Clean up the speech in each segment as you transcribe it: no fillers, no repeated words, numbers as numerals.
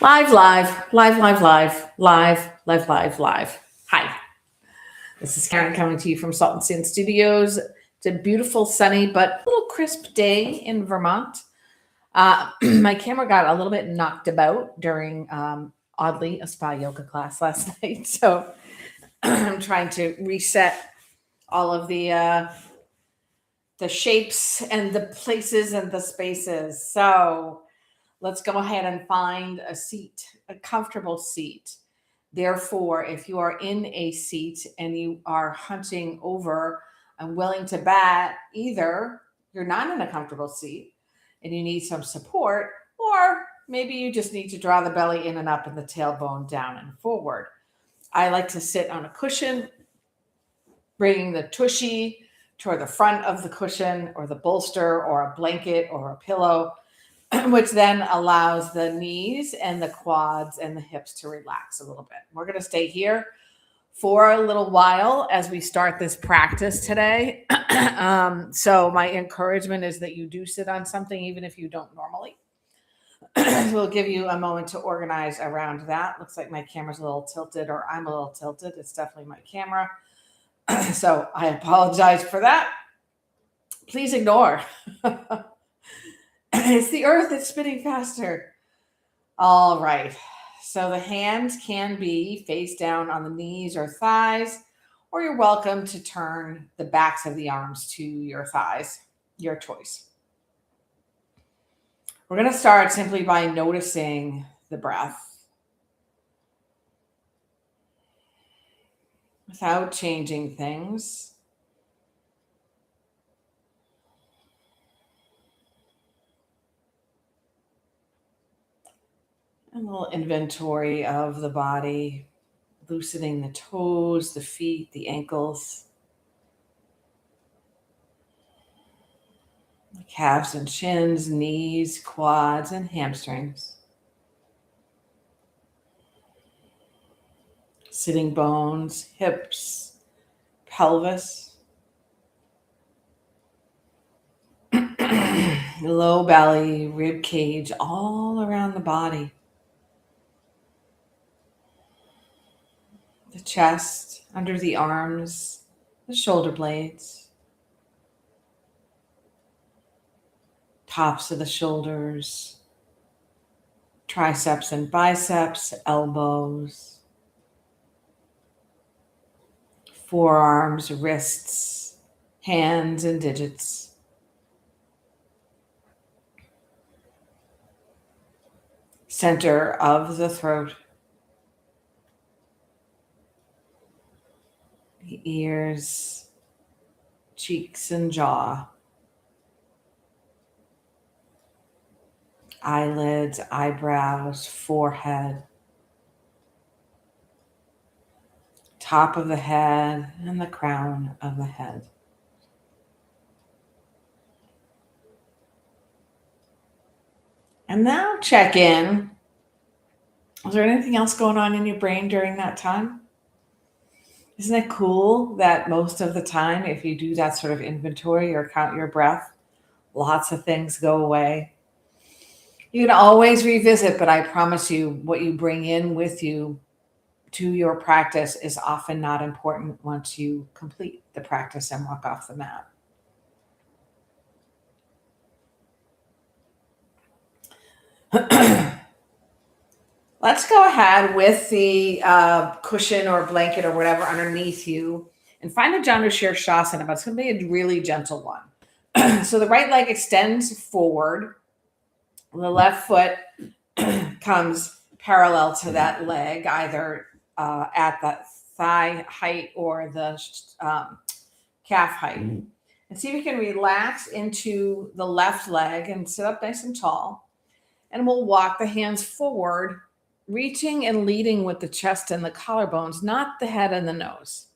Live, live, live, live, live, live, live, live, live. Hi, this is Karen coming to you from Salt and Sand Studios. It's a beautiful, sunny, but a little crisp day in Vermont. My camera got a little bit knocked about during, oddly, a spa yoga class last night. So I'm trying to reset all of the shapes and the places and the spaces. So let's go ahead and find a seat, a comfortable seat. Therefore, if you are in a seat and you are hunching over and willing to bat, either you're not in a comfortable seat and you need some support, or maybe you just need to draw the belly in and up and the tailbone down and forward. I like to sit on a cushion, bringing the tushy toward the front of the cushion or the bolster or a blanket or a pillow, which then allows the knees and the quads and the hips to relax a little bit. We're going to stay here for a little while as we start this practice today. So my encouragement is that you do sit on something, even if you don't normally. We'll give you a moment to organize around that. Looks like my camera's a little tilted, or I'm a little tilted. It's definitely my camera. So I apologize for that. Please ignore. It's the earth that's spinning faster. All right. So the hands can be face down on the knees or thighs, or you're welcome to turn the backs of the arms to your thighs, your choice. We're going to start simply by noticing the breath without changing things. A little inventory of the body, loosening the toes, the feet, the ankles, the calves and shins, knees, quads, and hamstrings. Sitting bones, hips, pelvis, low belly, rib cage, all around the body. The chest, under the arms, the shoulder blades, tops of the shoulders, triceps and biceps, elbows, forearms, wrists, hands, and digits. Center of the throat, the ears, cheeks, and jaw. Eyelids, eyebrows, forehead, top of the head, and the crown of the head. And now check in. Is there anything else going on in your brain during that time? Isn't it cool that most of the time, if you do that sort of inventory or count your breath, lots of things go away? You can always revisit, but I promise you, what you bring in with you to your practice is often not important once you complete the practice and walk off the mat. Let's go ahead with the cushion or blanket or whatever underneath you and find a Janushirshasana, but it's going to be a really gentle one. So the right leg extends forward. The left foot comes parallel to that leg, either at the thigh height or the calf height. And see if you can relax into the left leg and sit up nice and tall. And we'll walk the hands forward, reaching and leading with the chest and the collarbones, not the head and the nose.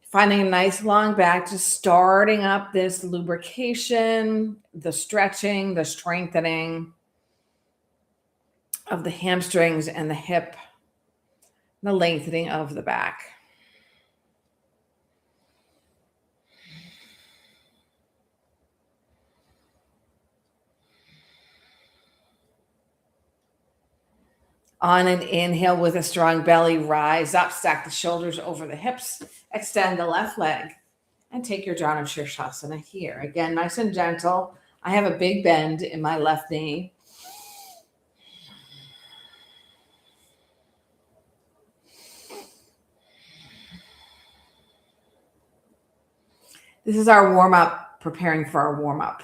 Finding a nice long back, just starting up this lubrication, the stretching, the strengthening of the hamstrings and the hip, the lengthening of the back. On an inhale with a strong belly, rise up, stack the shoulders over the hips, extend the left leg, and take your Janu Shirshasana here. Again, nice and gentle. I have a big bend in my left knee. This is our warm up, preparing for our warm up.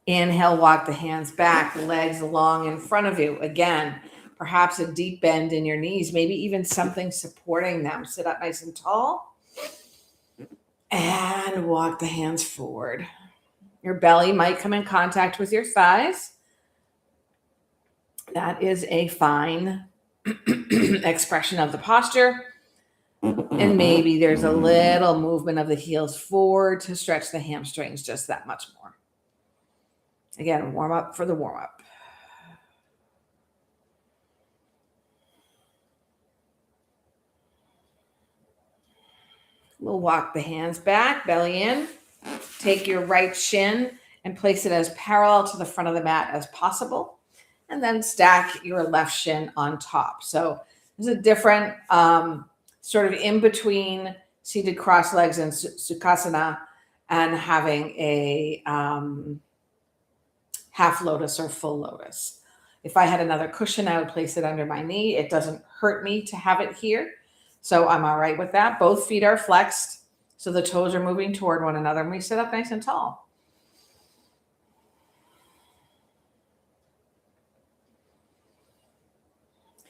Inhale, walk the hands back, legs long in front of you. Again, perhaps a deep bend in your knees, maybe even something supporting them. Sit up nice and tall and walk the hands forward. Your belly might come in contact with your thighs. That is a fine expression of the posture. And maybe there's a little movement of the heels forward to stretch the hamstrings just that much more. Again, warm up for the warm up. We'll walk the hands back, belly in. Take your right shin and place it as parallel to the front of the mat as possible. And then stack your left shin on top. So there's a different sort of in between seated cross legs and Sukhasana and having a half lotus or full lotus. If I had another cushion, I would place it under my knee. It doesn't hurt me to have it here. So I'm all right with that. Both feet are flexed. So the toes are moving toward one another and we sit up nice and tall.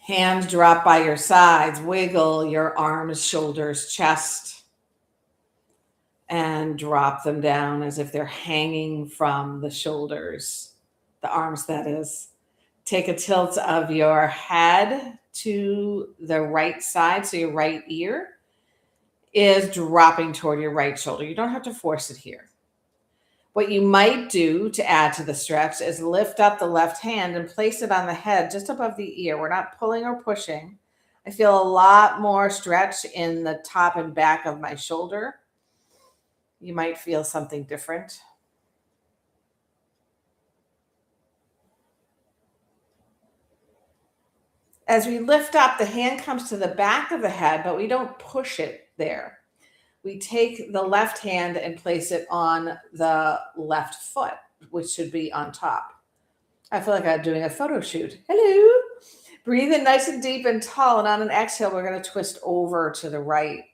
Hands drop by your sides. Wiggle your arms, shoulders, chest, and drop them down as if they're hanging from the shoulders, the arms, that is. Take a tilt of your head to the right side, so your right ear is dropping toward your right shoulder. You don't have to force it here. What you might do to add to the stretch is lift up the left hand and place it on the head just above the ear. We're not pulling or pushing. I feel a lot more stretch in the top and back of my shoulder. You might feel something different. As we lift up, the hand comes to the back of the head, but we don't push it there. We take the left hand and place it on the left foot, which should be on top. I feel like I'm doing a photo shoot. Hello. Breathe in nice and deep and tall. And on an exhale, we're going to twist over to the right.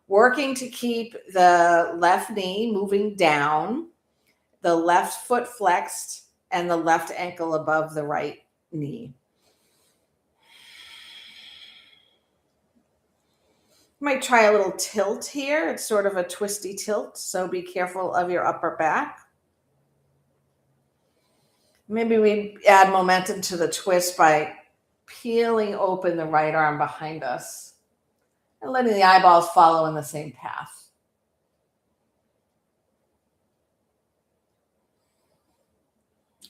Working to keep the left knee moving down, the left foot flexed, and the left ankle above the right knee. You might try a little tilt here. It's sort of a twisty tilt, so be careful of your upper back. Maybe we add momentum to the twist by peeling open the right arm behind us and letting the eyeballs follow in the same path.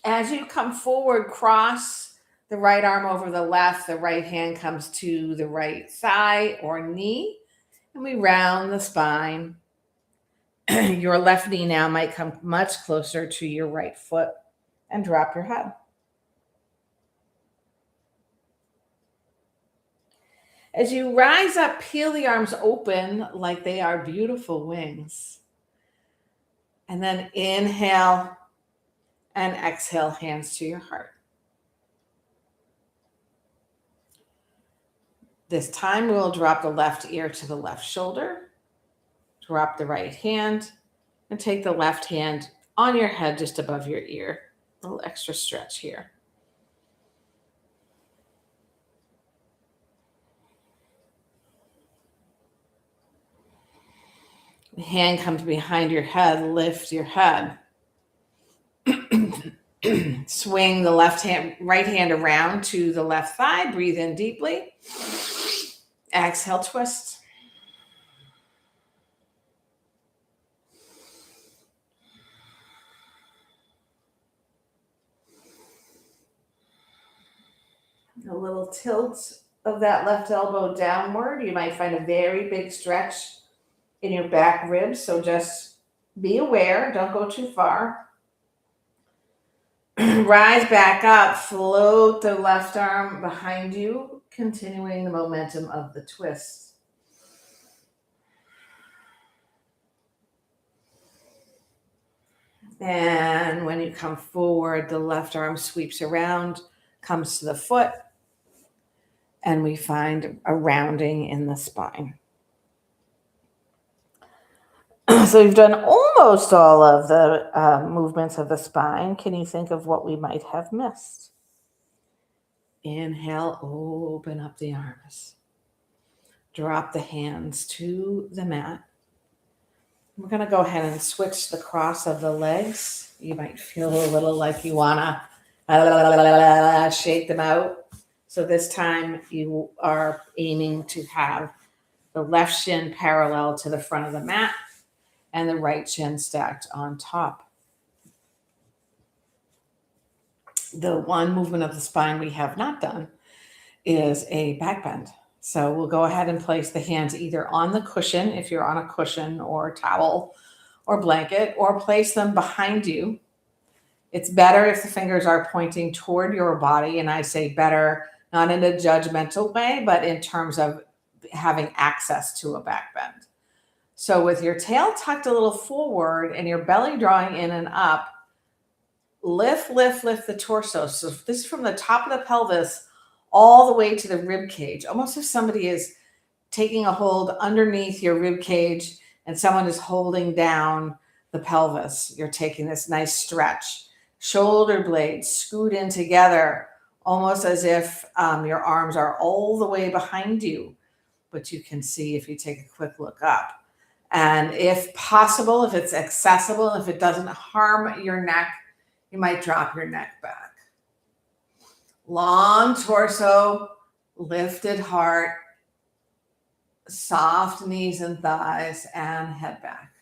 As you come forward, cross the right arm over the left, the right hand comes to the right thigh or knee, and we round the spine. Your left knee now might come much closer to your right foot and drop your head. As you rise up, peel the arms open like they are beautiful wings. And then inhale and exhale, hands to your heart. This time we'll drop the left ear to the left shoulder, drop the right hand, and take the left hand on your head just above your ear. A little extra stretch here. The hand comes behind your head, lift your head. Swing the right hand around to the left thigh, breathe in deeply. Exhale, twist. A little tilt of that left elbow downward. You might find a very big stretch in your back ribs, so just be aware, don't go too far. Rise back up, float the left arm behind you, continuing the momentum of the twist. And when you come forward, the left arm sweeps around, comes to the foot, and we find a rounding in the spine. So we've done almost all of the movements of the spine. Can you think of what we might have missed? Inhale, open up the arms. Drop the hands to the mat. We're going to go ahead and switch the cross of the legs. You might feel a little like you want to shake them out. So this time you are aiming to have the left shin parallel to the front of the mat and the right shin stacked on top. The one movement of the spine we have not done is a back bend. So we'll go ahead and place the hands either on the cushion, if you're on a cushion or towel or blanket, or place them behind you. It's better if the fingers are pointing toward your body, and I say better not in a judgmental way, but in terms of having access to a back bend. So with your tail tucked a little forward and your belly drawing in and up, lift the torso. So this is from the top of the pelvis all the way to the rib cage, almost if somebody is taking a hold underneath your rib cage and someone is holding down the pelvis. You're taking this nice stretch. Shoulder blades scoot in together, almost as if your arms are all the way behind you, but you can see if you take a quick look up. And if possible, if it's accessible, if it doesn't harm your neck, you might drop your neck back. Long torso, lifted heart, soft knees and thighs, and head back.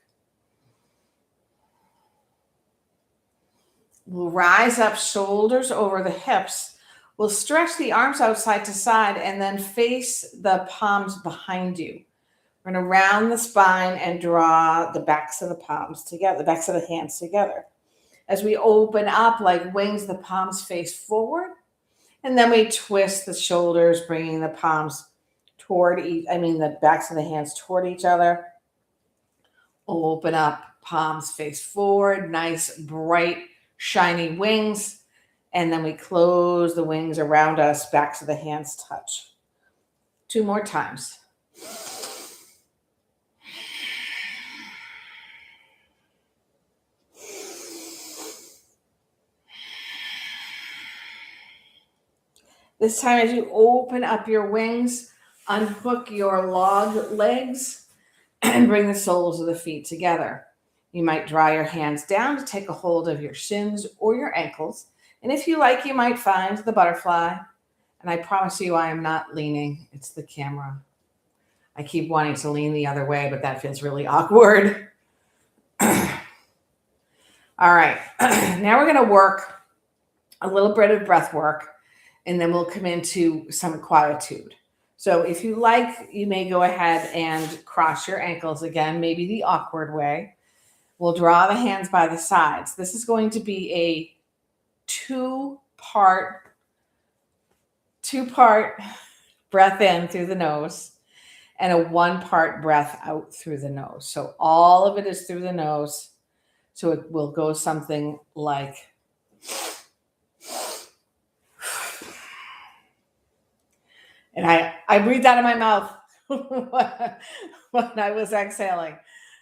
We'll rise up, shoulders over the hips. We'll stretch the arms out side to side and then face the palms behind you. We're going to round the spine and draw the backs of the palms together, the backs of the hands together. As we open up like wings, the palms face forward. And then we twist the shoulders, bringing the palms the backs of the hands toward each other. Open up, palms face forward, nice, bright, shiny wings. And then we close the wings around us, backs of the hands touch. 2 more times. This time, as you open up your wings, unhook your log legs and bring the soles of the feet together. You might draw your hands down to take a hold of your shins or your ankles. And if you like, you might find the butterfly. And I promise you, I am not leaning. It's the camera. I keep wanting to lean the other way, but that feels really awkward. All right. Now we're going to work a little bit of breath work. And then we'll come into some quietude. So if you like, you may go ahead and cross your ankles again, maybe the awkward way. We'll draw the hands by the sides. This is going to be a two-part breath in through the nose and a 1-part breath out through the nose. So all of it is through the nose. So it will go something like, and I breathed out of my mouth when I was exhaling.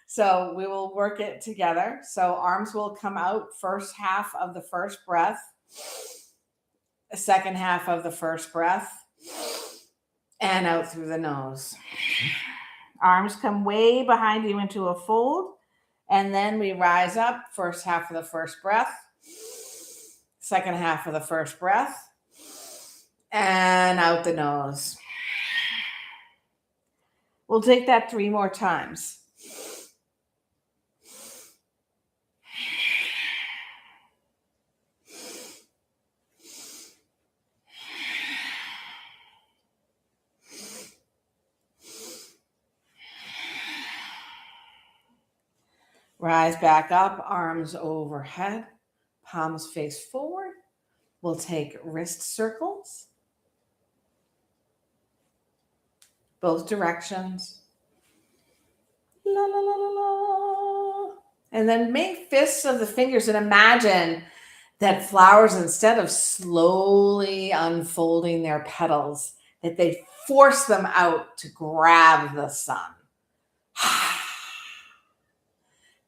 So we will work it together. So arms will come out first half of the first breath, the second half of the first breath, and out through the nose. Arms come way behind you into a fold, and then we rise up, first half of the first breath, second half of the first breath, and out the nose. We'll take that 3 more times. Rise back up, arms overhead, palms face forward. We'll take wrist circles, both directions. La, la, la, la, la. And then make fists of the fingers and imagine that flowers, instead of slowly unfolding their petals, that they force them out to grab the sun.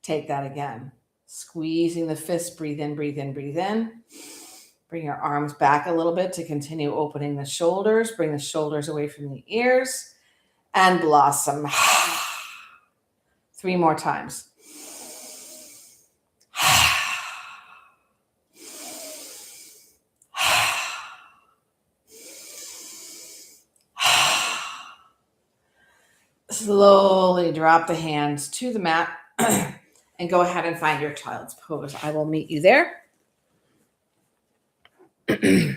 Take that again. Squeezing the fist, breathe in, breathe in, breathe in. Bring your arms back a little bit to continue opening the shoulders. Bring the shoulders away from the ears and blossom. 3 more times. Slowly drop the hands to the mat and go ahead and find your child's pose. I will meet you there. And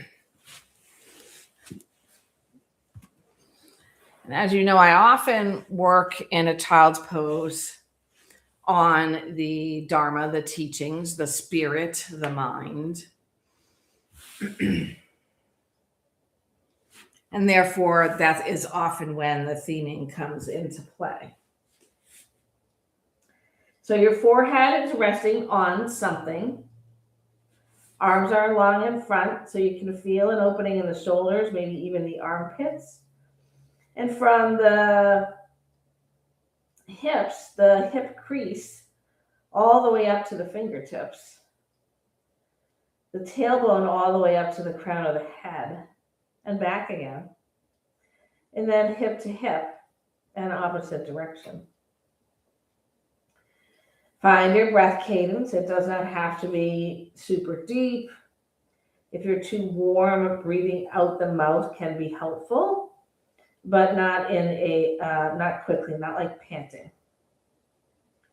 as you know, I often work in a child's pose on the Dharma, the teachings, the spirit, the mind. And therefore, that is often when the theming comes into play. So your forehead is resting on something. Arms are long in front, so you can feel an opening in the shoulders, maybe even the armpits. And from the hips, the hip crease, all the way up to the fingertips. The tailbone all the way up to the crown of the head and back again. And then hip to hip and opposite direction. Find your breath cadence. It does not have to be super deep. If you're too warm, breathing out the mouth can be helpful, but not in a, not quickly, not like panting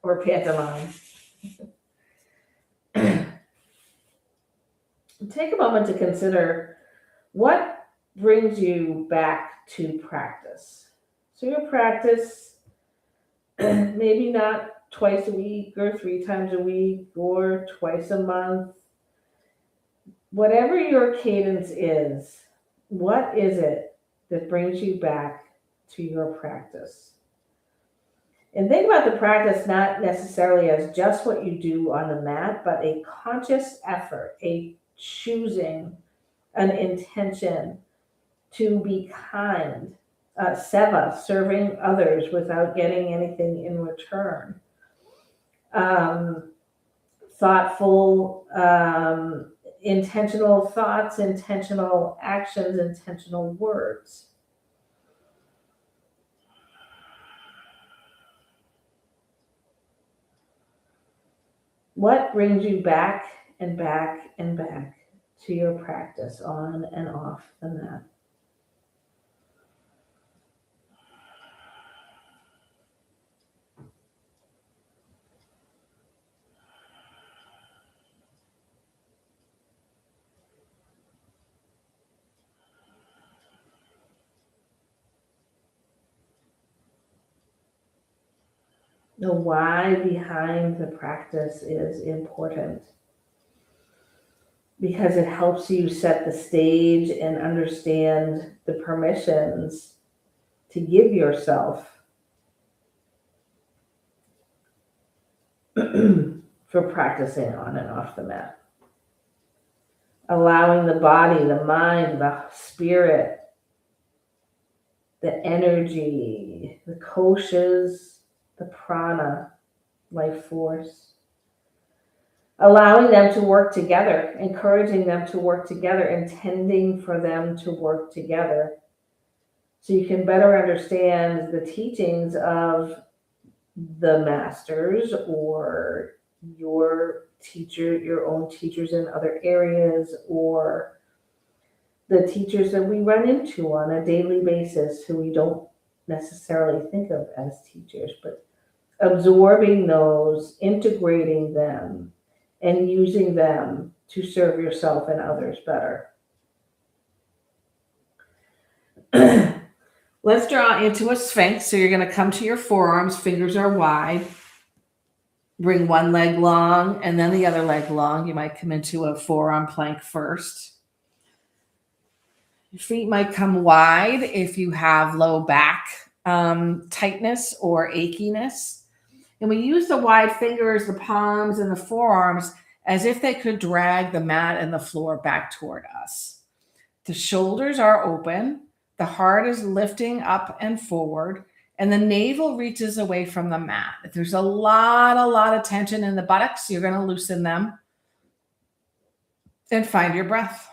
or pantomime. Take a moment to consider what brings you back to practice. So your practice, maybe not twice a week or 3 times a week or twice a month. Whatever your cadence is, what is it that brings you back to your practice? And think about the practice not necessarily as just what you do on the mat, but a conscious effort, a choosing, an intention to be kind, seva, serving others without getting anything in return. Thoughtful, intentional thoughts, intentional actions, intentional words. What brings you back and back and back to your practice on and off the mat? The why behind the practice is important because it helps you set the stage and understand the permissions to give yourself for practicing on and off the mat. Allowing the body, the mind, the spirit, the energy, the koshas, the prana, life force. Allowing them to work together, encouraging them to work together, intending for them to work together. So you can better understand the teachings of the masters or your teacher, your own teachers in other areas, or the teachers that we run into on a daily basis who we don't necessarily think of as teachers, but absorbing those, integrating them, and using them to serve yourself and others better. Let's draw into a sphinx. So you're going to come to your forearms, fingers are wide. Bring one leg long and then the other leg long. You might come into a forearm plank first. Your feet might come wide if you have low back tightness or achiness. And we use the wide fingers, the palms, and the forearms as if they could drag the mat and the floor back toward us. The shoulders are open, the heart is lifting up and forward, and the navel reaches away from the mat. If there's a lot of tension in the buttocks, you're going to loosen them and find your breath.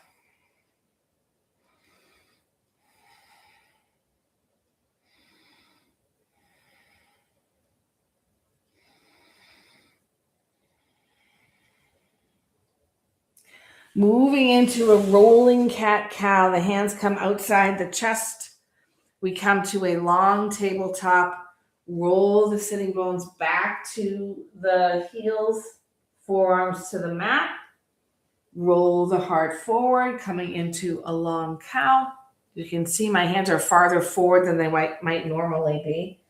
Moving into a rolling cat-cow, the hands come outside the chest. We come to a long tabletop, roll the sitting bones back to the heels, forearms to the mat. Roll the heart forward, coming into a long cow. You can see my hands are farther forward than they might normally be.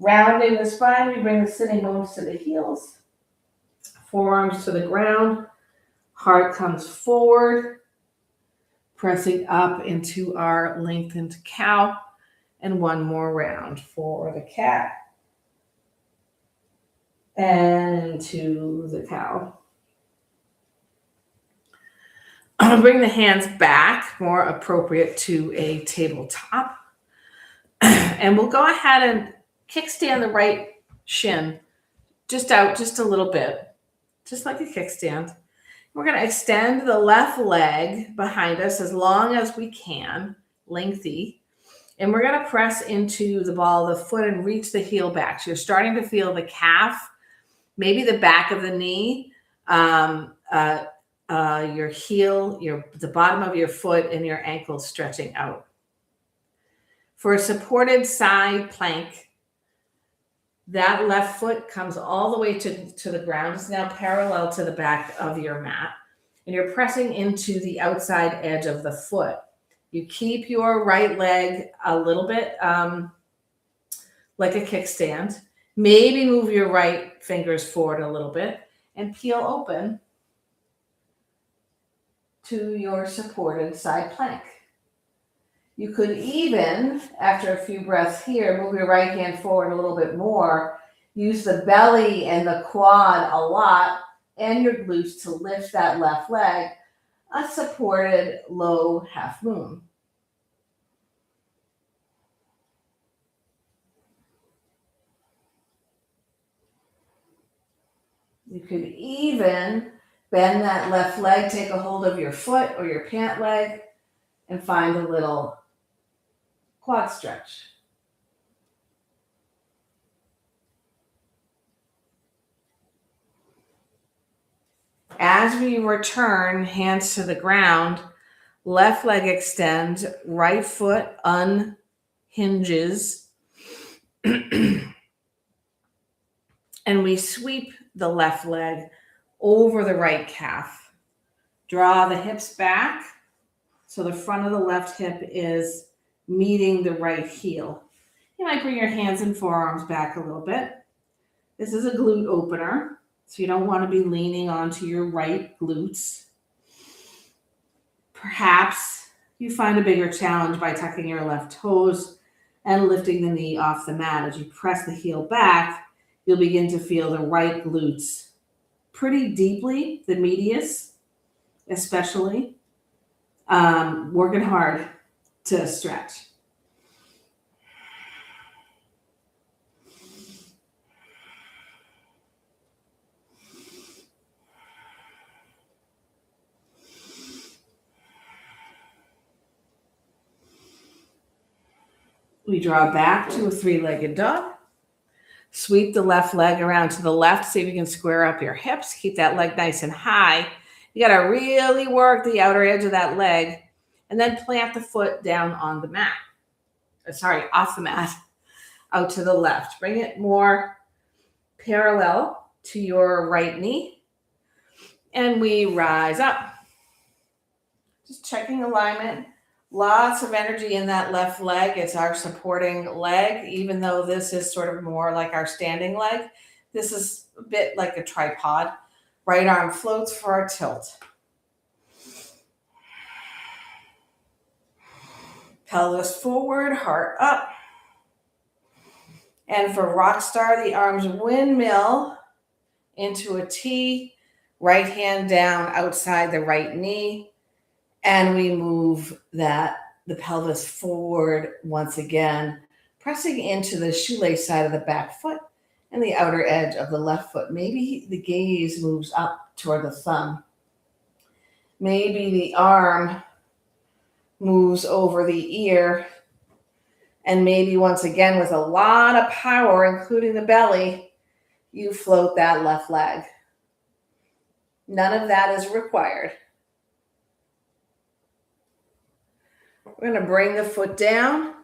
Rounding the spine, we bring the sitting bones to the heels, forearms to the ground. Heart comes forward, pressing up into our lengthened cow. And one more round for the cat and to the cow. I'll bring the hands back, more appropriate to a tabletop. And we'll go ahead and kickstand the right shin just out just a little bit, just like a kickstand. We're going to extend the left leg behind us as long as we can, lengthy. And we're going to press into the ball of the foot and reach the heel back. So you're starting to feel the calf, maybe the back of the knee, your heel, the bottom of your foot, and your ankle stretching out. For a supported side plank, that left foot comes all the way to the ground. It's now parallel to the back of your mat. And you're pressing into the outside edge of the foot. You keep your right leg a little bit like a kickstand. Maybe move your right fingers forward a little bit and peel open to your supported side plank. You could even, after a few breaths here, move your right hand forward a little bit more. Use the belly and the quad a lot and your glutes to lift that left leg, a supported low half moon. You could even bend that left leg, take a hold of your foot or your pant leg, and find a little quad stretch. As we return, hands to the ground, left leg extends, right foot unhinges, and we sweep the left leg over the right calf. Draw the hips back so the front of the left hip is meeting the right heel. You might bring your hands and forearms back a little bit. This is a glute opener, so you don't want to be leaning onto your right glutes. Perhaps you find a bigger challenge by tucking your left toes and lifting the knee off the mat. As you press the heel back, you'll begin to feel the right glutes pretty deeply, the medius especially, working hard to stretch. We draw back to a three-legged dog. Sweep the left leg around to the left. See if you can square up your hips. Keep that leg nice and high. You got to really work the outer edge of that leg and then plant the foot down on the mat. Off the mat, out to the left. Bring it more parallel to your right knee. And we rise up. Just checking alignment. Lots of energy in that left leg. It's our supporting leg, even though this is sort of more like our standing leg. This is a bit like a tripod. Right arm floats for our tilt. Pelvis forward, heart up. And for rock star, the arms windmill into a T, right hand down outside the right knee. And we move the pelvis forward once again, pressing into the shoelace side of the back foot and the outer edge of the left foot. Maybe the gaze moves up toward the thumb. Maybe the arm moves over the ear. And maybe once again, with a lot of power, including the belly, you float that left leg. None of that is required. We're going to bring the foot down,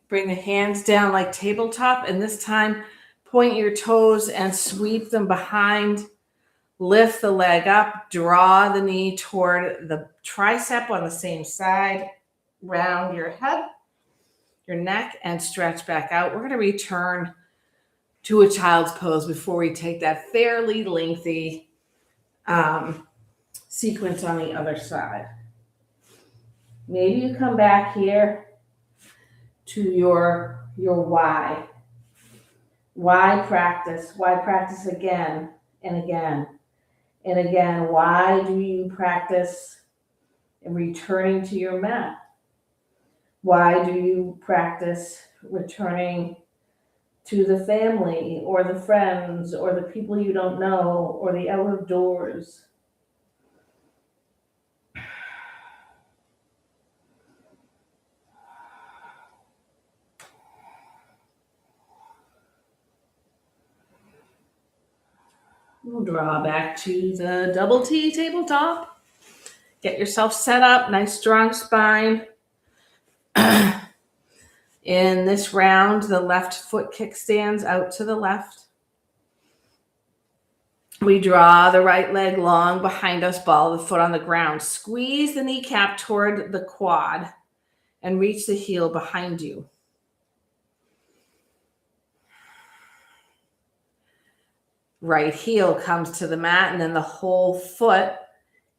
bring the hands down like tabletop, and this time point your toes and sweep them behind. Lift the leg up, draw the knee toward the tricep on the same side, round your head, your neck, and stretch back out. We're going to return to a child's pose before we take that fairly lengthy sequence on the other side. Maybe you come back here to your why. Why practice? Why practice again and again and again? Why do you practice returning to your mat? Why do you practice returning to the family or the friends or the people you don't know or the out of doors? We'll draw back to the double T tabletop. Get yourself set up, nice strong spine. In this round, the left foot kickstands out to the left. We draw the right leg long behind us, ball the foot on the ground. Squeeze the kneecap toward the quad and reach the heel behind you. Right heel comes to the mat and then the whole foot,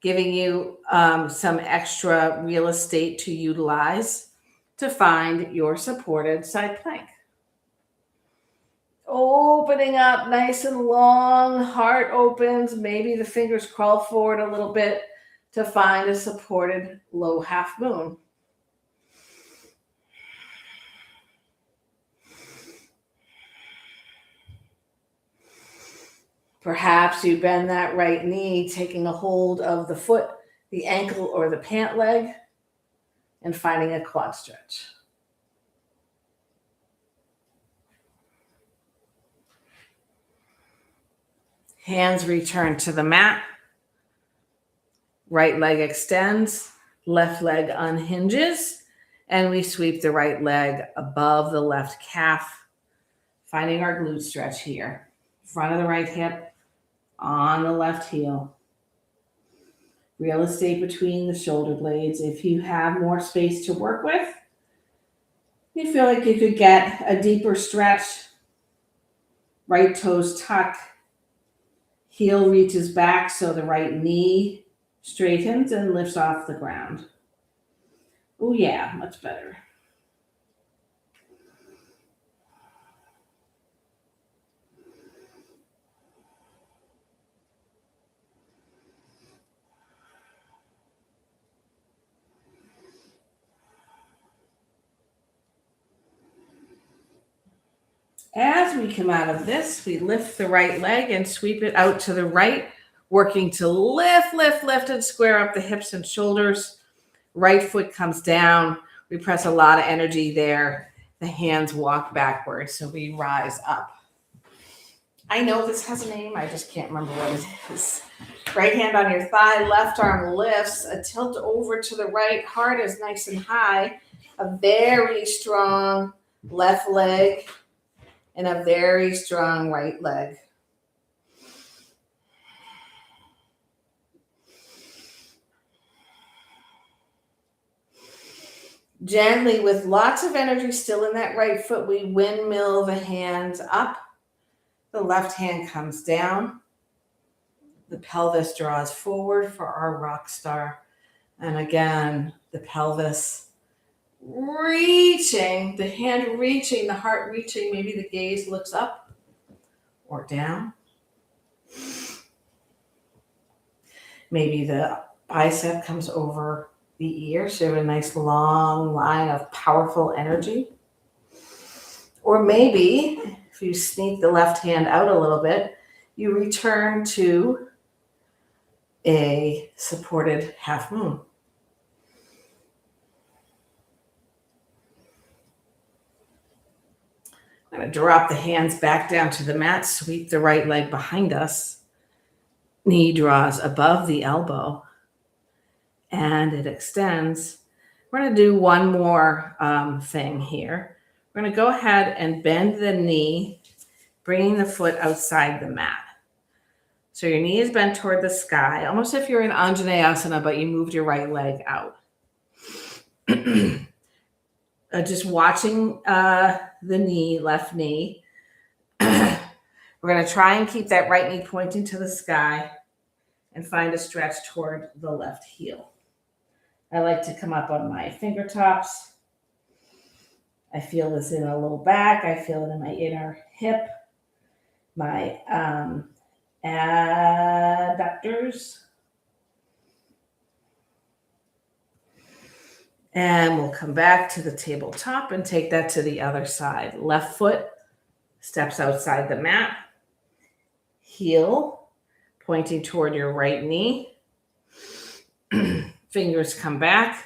giving you some extra real estate to utilize to find your supported side plank. Opening up nice and long, heart opens, maybe the fingers crawl forward a little bit to find a supported low half moon. Perhaps you bend that right knee, taking a hold of the foot, the ankle, or the pant leg, and finding a quad stretch. Hands return to the mat. Right leg extends, left leg unhinges, and we sweep the right leg above the left calf, finding our glute stretch here. Front of the right hip, on the left heel. Real estate between the shoulder blades. If you have more space to work with, you feel like you could get a deeper stretch. Right toes tuck. Heel reaches back so the right knee straightens and lifts off the ground. Oh yeah, much better. As we come out of this, we lift the right leg and sweep it out to the right, working to lift, and square up the hips and shoulders. Right foot comes down. We press a lot of energy there. The hands walk backwards, so we rise up. I know this has a name. I just can't remember what it is. Right hand on your thigh, left arm lifts, a tilt over to the right. Heart is nice and high. A very strong left leg and a very strong right leg. Gently, with lots of energy still in that right foot, we windmill the hands up. The left hand comes down. The pelvis draws forward for our rock star. And again, the pelvis reaching, the hand reaching, the heart reaching. Maybe the gaze looks up or down. Maybe the bicep comes over the ear, so you have a nice long line of powerful energy. Or maybe, if you sneak the left hand out a little bit, you return to a supported half moon. I'm going to drop the hands back down to the mat, sweep the right leg behind us. Knee draws above the elbow and it extends. We're going to do one more thing here. We're going to go ahead and bend the knee, bringing the foot outside the mat. So your knee is bent toward the sky, almost if you're in Anjaneyasana, but you moved your right leg out. Just watching the knee, left knee. We're going to try and keep that right knee pointing to the sky and find a stretch toward the left heel. I like to come up on my fingertips. I feel this in a little back. I feel it in my inner hip, my adductors. And we'll come back to the tabletop and take that to the other side. Left foot steps outside the mat. Heel pointing toward your right knee. Fingers come back.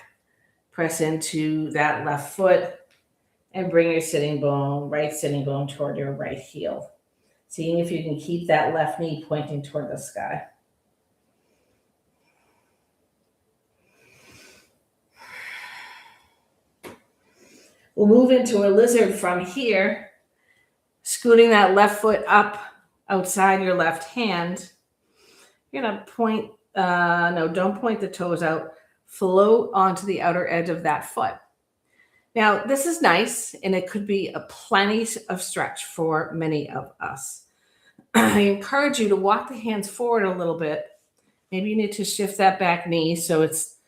Press into that left foot and bring your sitting bone, right sitting bone toward your right heel. Seeing if you can keep that left knee pointing toward the sky. We'll move into a lizard from here, scooting that left foot up outside your left hand. You're going to point, don't point the toes out. Float onto the outer edge of that foot. Now, this is nice, and it could be a plenty of stretch for many of us. I encourage you to walk the hands forward a little bit. Maybe you need to shift that back knee so it's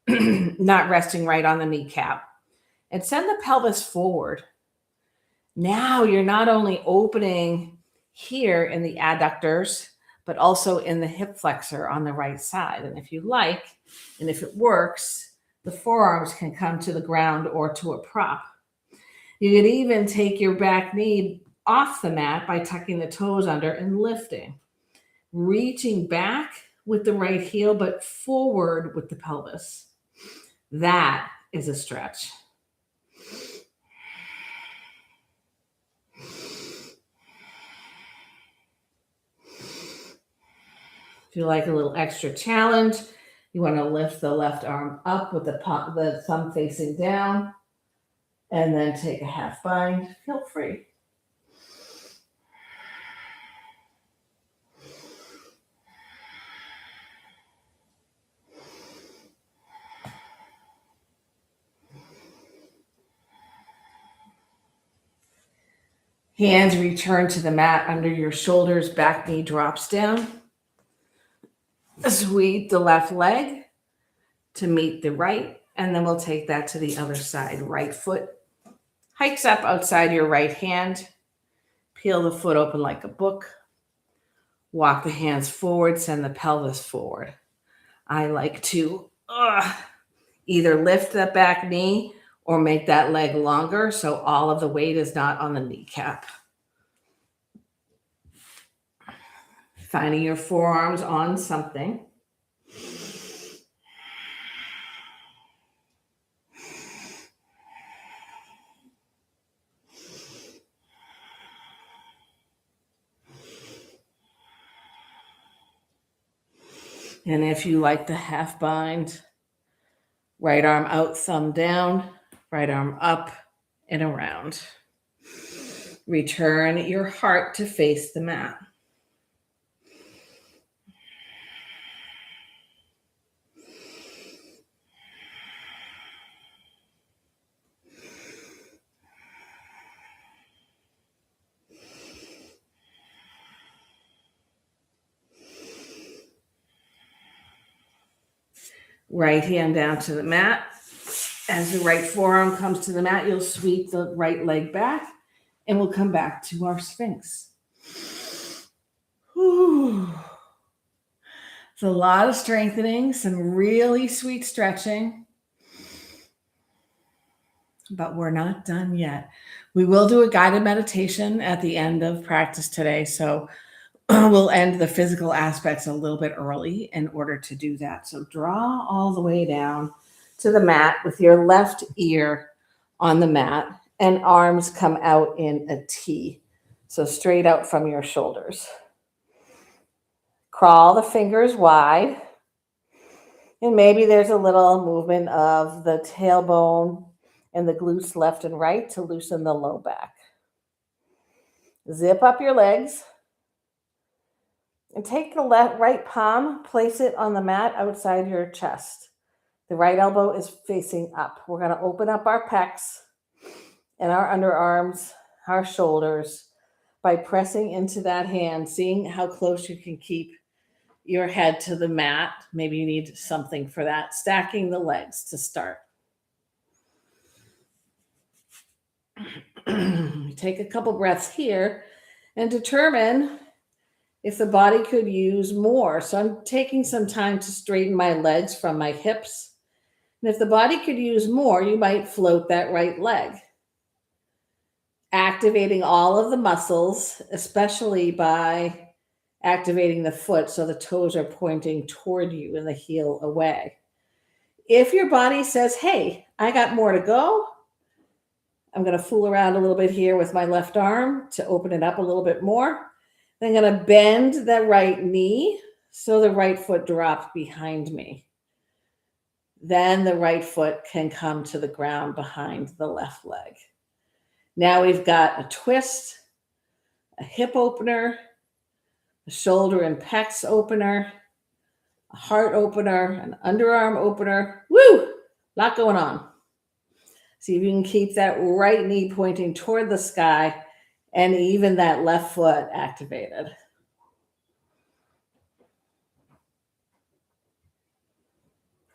not resting right on the kneecap. And send the pelvis forward. Now you're not only opening here in the adductors, but also in the hip flexor on the right side. And if you like, and if it works, the forearms can come to the ground or to a prop. You could even take your back knee off the mat by tucking the toes under and lifting. Reaching back with the right heel, but forward with the pelvis. That is a stretch. If you like a little extra challenge, you want to lift the left arm up with the thumb facing down and then take a half bind. Feel free. Hands return to the mat under your shoulders, back knee drops down. Sweep the left leg to meet the right, and then we'll take that to the other side. Right foot hikes up outside your right hand. Peel the foot open like a book. Walk the hands forward, send the pelvis forward. I like to either lift that back knee or make that leg longer so all of the weight is not on the kneecap. Finding your forearms on something. And if you like the half bind, right arm out, thumb down, right arm up and around. Return your heart to face the mat. Right hand down to the mat. As the right forearm comes to the mat, you'll sweep the right leg back and we'll come back to our Sphinx. Whew. It's a lot of strengthening, some really sweet stretching, but we're not done yet. We will do a guided meditation at the end of practice today, so we'll end the physical aspects a little bit early in order to do that. So draw all the way down to the mat with your left ear on the mat and arms come out in a T. So straight out from your shoulders. Crawl the fingers wide. And maybe there's a little movement of the tailbone and the glutes left and right to loosen the low back. Zip up your legs. And take the right palm, place it on the mat outside your chest. The right elbow is facing up. We're going to open up our pecs and our underarms, our shoulders by pressing into that hand, seeing how close you can keep your head to the mat. Maybe you need something for that. Stacking the legs to start. Take a couple breaths here and determine if the body could use more. So I'm taking some time to straighten my legs from my hips. And if the body could use more, you might float that right leg. Activating all of the muscles, especially by activating the foot so the toes are pointing toward you and the heel away. If your body says, hey, I got more to go, I'm going to fool around a little bit here with my left arm to open it up a little bit more. I'm going to bend the right knee so the right foot drops behind me. Then the right foot can come to the ground behind the left leg. Now we've got a twist, a hip opener, a shoulder and pecs opener, a heart opener, an underarm opener. Woo! A lot going on. See if you can keep that right knee pointing toward the sky and even that left foot activated.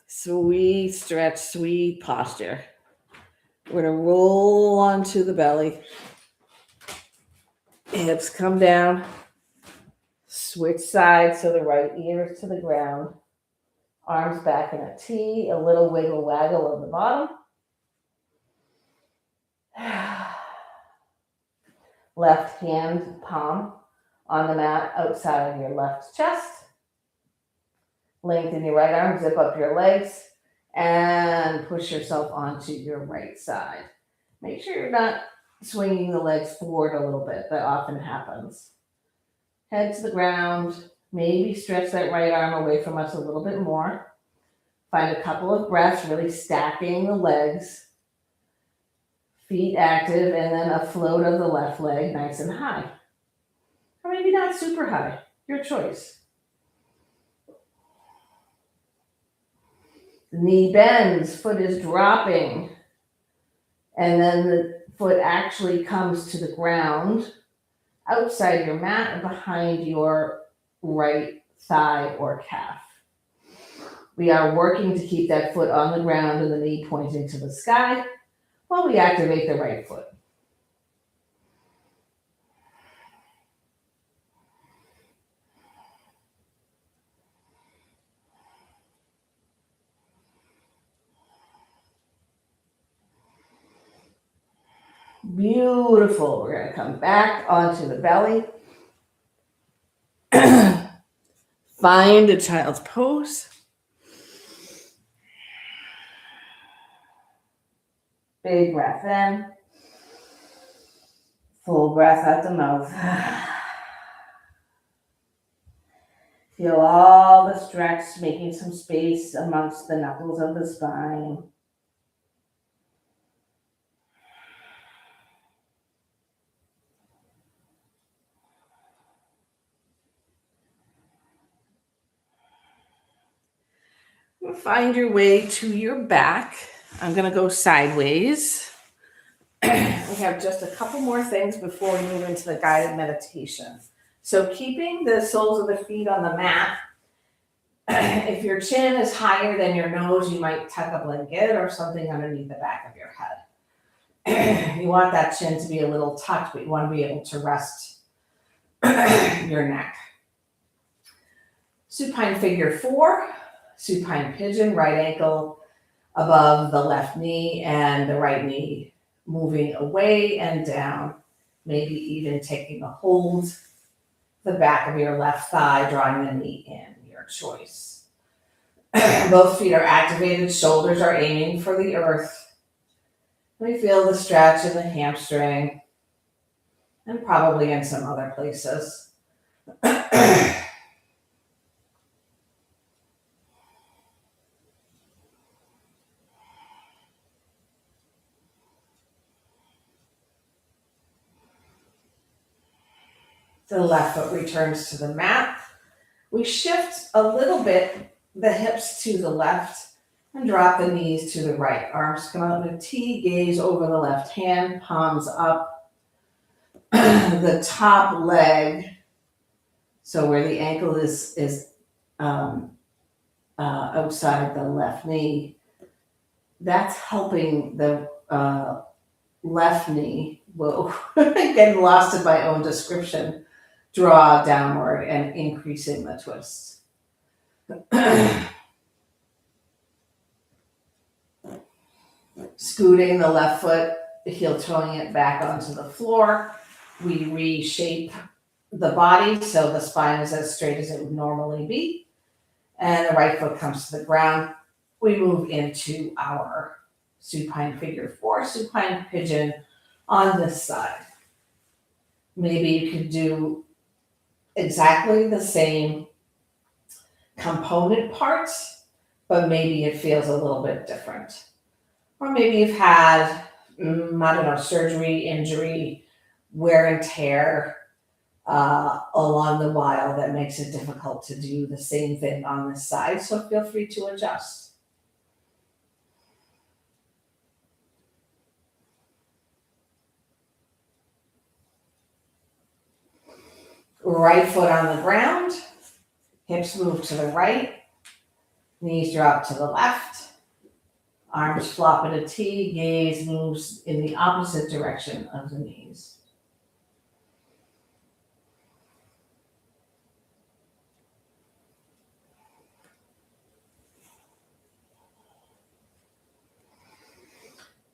Sweet stretch, sweet posture. We're going to roll onto the belly. Hips come down. Switch sides so the right ear is to the ground. Arms back in a T, a little wiggle waggle of the bottom. Left hand palm on the mat outside of your left chest. Lengthen your right arm, zip up your legs, and push yourself onto your right side. Make sure you're not swinging the legs forward a little bit. That often happens. Head to the ground. Maybe stretch that right arm away from us a little bit more. Find a couple of breaths, really stacking the legs. Feet active, and then a float of the left leg nice and high. Or maybe not super high. Your choice. The knee bends, foot is dropping. And then the foot actually comes to the ground outside your mat and behind your right thigh or calf. We are working to keep that foot on the ground and the knee pointing to the sky while we activate the right foot. Beautiful. We're going to come back onto the belly. Find a child's pose. Big breath in. Full breath out the mouth. Feel all the stretch, making some space amongst the knuckles of the spine. Find your way to your back. I'm going to go sideways. We have just a couple more things before we move into the guided meditation. So keeping the soles of the feet on the mat, If your chin is higher than your nose, you might tuck a blanket or something underneath the back of your head. You want that chin to be a little tucked, but you want to be able to rest your neck. Supine figure 4, supine pigeon, right ankle above the left knee and the right knee moving away and down, maybe even taking a hold the back of your left thigh, drawing the knee in, your choice. Both feet are activated, shoulders are aiming for the earth. We feel the stretch in the hamstring and probably in some other places. The left foot returns to the mat. We shift a little bit the hips to the left and drop the knees to the right. Arms come out in a T, gaze over the left hand, palms up. The top leg, so where the ankle is outside the left knee, that's helping the left knee, whoa, getting lost in my own description, draw downward and increasing the twist. Scooting the left foot, heel toeing it back onto the floor. We reshape the body so the spine is as straight as it would normally be. And the right foot comes to the ground. We move into our supine figure 4, supine pigeon on this side. Maybe you could do exactly the same component parts, but maybe it feels a little bit different. Or maybe you've had, surgery, injury, wear and tear along the while that makes it difficult to do the same thing on this side. So feel free to adjust. Right foot on the ground, hips move to the right, knees drop to the left, arms flop in a T, gaze moves in the opposite direction of the knees.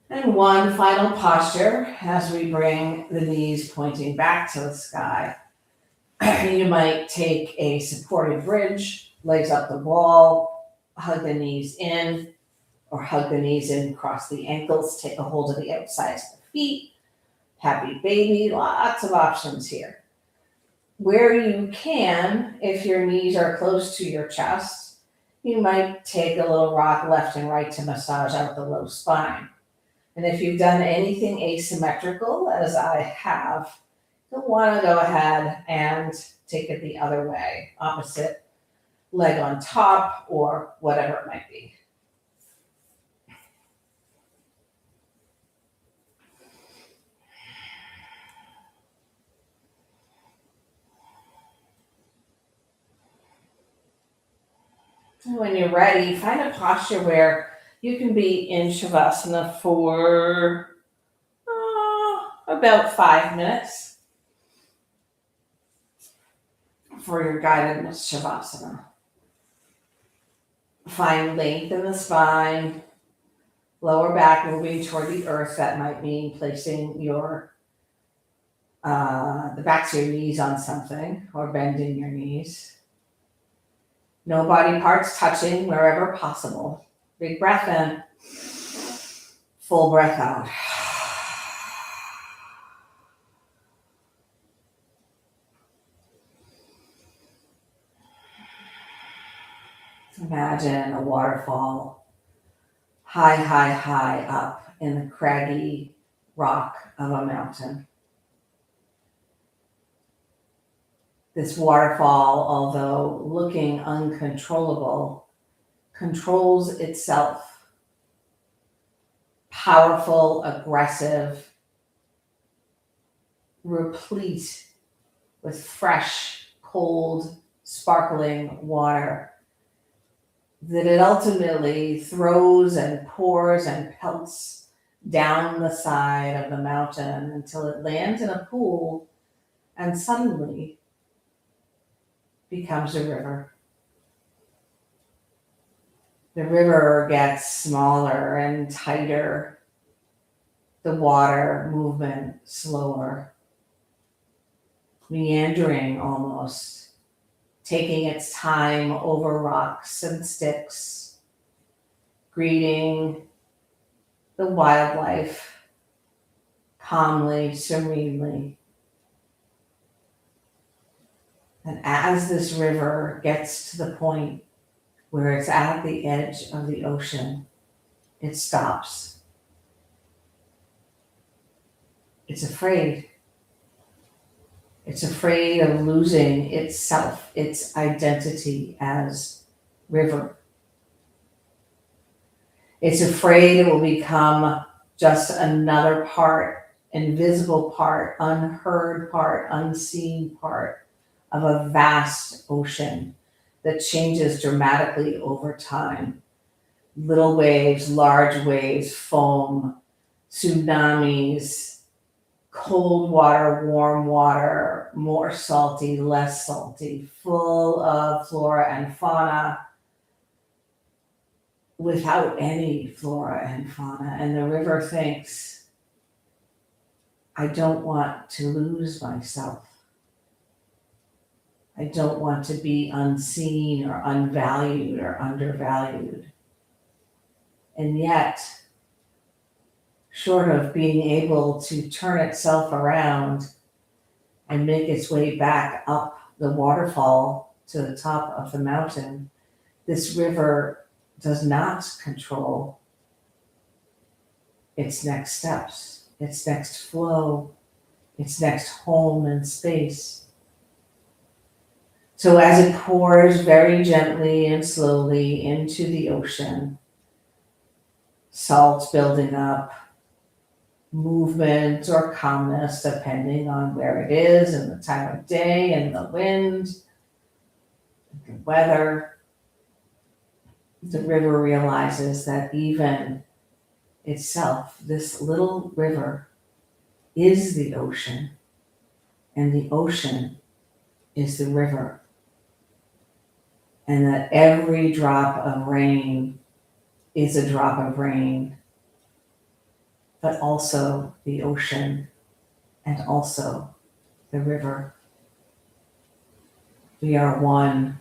And one final posture as we bring the knees pointing back to the sky. You might take a supported bridge, legs up the wall, hug the knees in, or hug the knees in, cross the ankles, take a hold of the outsides of the feet. Happy baby, lots of options here. Where you can, if your knees are close to your chest, you might take a little rock left and right to massage out the low spine. And if you've done anything asymmetrical, as I have, you'll want to go ahead and take it the other way, opposite leg on top or whatever it might be. And when you're ready, find a posture where you can be in Shavasana for about 5 minutes for your guided Shavasana. Find length in the spine, lower back moving toward the earth. That might mean placing your the backs of your knees on something or bending your knees. No body parts touching wherever possible. Big breath in, full breath out. Imagine a waterfall high, high, high up in the craggy rock of a mountain. This waterfall, although looking uncontrollable, controls itself. Powerful, aggressive, replete with fresh, cold, sparkling water that it ultimately throws and pours and pelts down the side of the mountain until it lands in a pool and suddenly becomes a river. The river gets smaller and tighter, the water movement slower, meandering almost, taking its time over rocks and sticks, greeting the wildlife calmly, serenely. And as this river gets to the point where it's at the edge of the ocean, it stops. It's afraid. It's afraid of losing itself, its identity as river. It's afraid it will become just another part, invisible part, unheard part, unseen part of a vast ocean that changes dramatically over time. Little waves, large waves, foam, tsunamis, cold water, warm water, more salty, less salty, full of flora and fauna, without any flora and fauna. And the river thinks, I don't want to lose myself. I don't want to be unseen or unvalued or undervalued. And yet, short of being able to turn itself around and make its way back up the waterfall to the top of the mountain, this river does not control its next steps, its next flow, its next home and space. So as it pours very gently and slowly into the ocean, salt building up, movement or calmness depending on where it is and the time of day and the wind, the weather, the river realizes that even itself, this little river, is the ocean, and the ocean is the river. And that every drop of rain is a drop of rain, but also the ocean and also the river. We are one.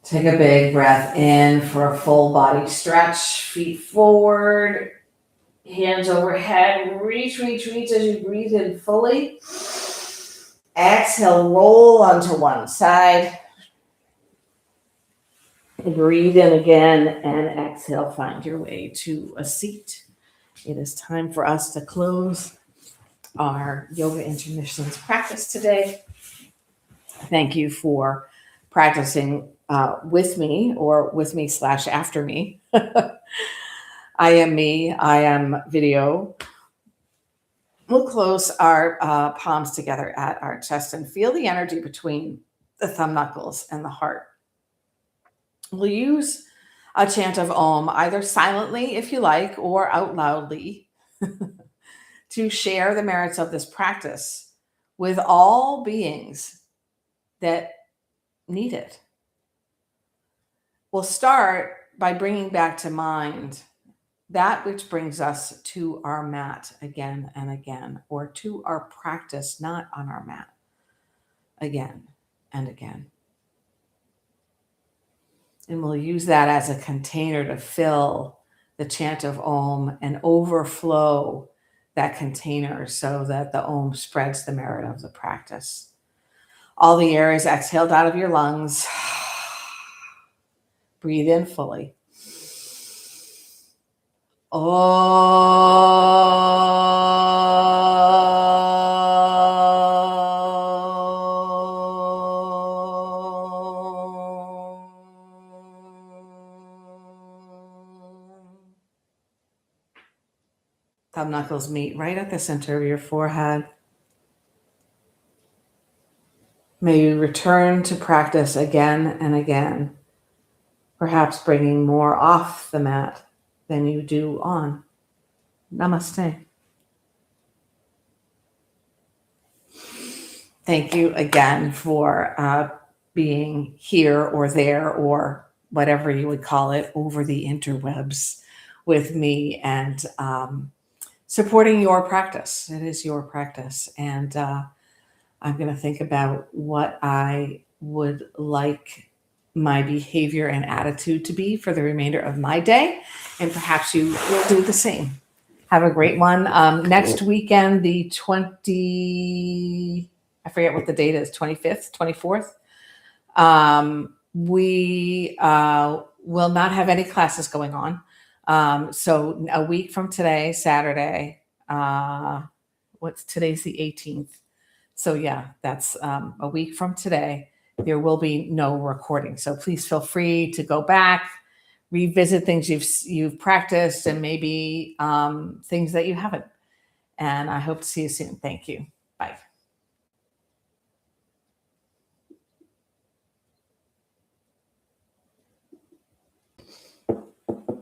Take a big breath in for a full body stretch, feet forward, hands overhead, reach as you breathe in fully. Exhale, roll onto one side. Breathe in again and exhale, find your way to a seat. It is time for us to close our yoga intermissions practice today. Thank you for practicing with me or with me / after me. I am me, I am video. We'll close our palms together at our chest and feel the energy between the thumb knuckles and the heart. We'll use a chant of Om, either silently if you like, or out loudly, to share the merits of this practice with all beings that need it. We'll start by bringing back to mind that which brings us to our mat again and again, or to our practice not on our mat again and again. And we'll use that as a container to fill the chant of Om and overflow that container so that the Om spreads the merit of the practice. All the air is exhaled out of your lungs. Breathe in fully. Thumb knuckles meet right at the center of your forehead. May you return to practice again and again, perhaps bringing more off the mat than you do on. Namaste. Thank you again for being here or there or whatever you would call it over the interwebs with me and supporting your practice. It is your practice. And I'm going to think about what I would like my behavior and attitude to be for the remainder of my day. And perhaps you will do the same. Have a great one. Next weekend, the I forget what the date is, 25th, 24th. We will not have any classes going on. So a week from today, Saturday, today's the 18th. So yeah, that's a week from today. There will be no recording. So please feel free to go back, revisit things you've practiced, and maybe things that you haven't. And I hope to see you soon. Thank you. Bye.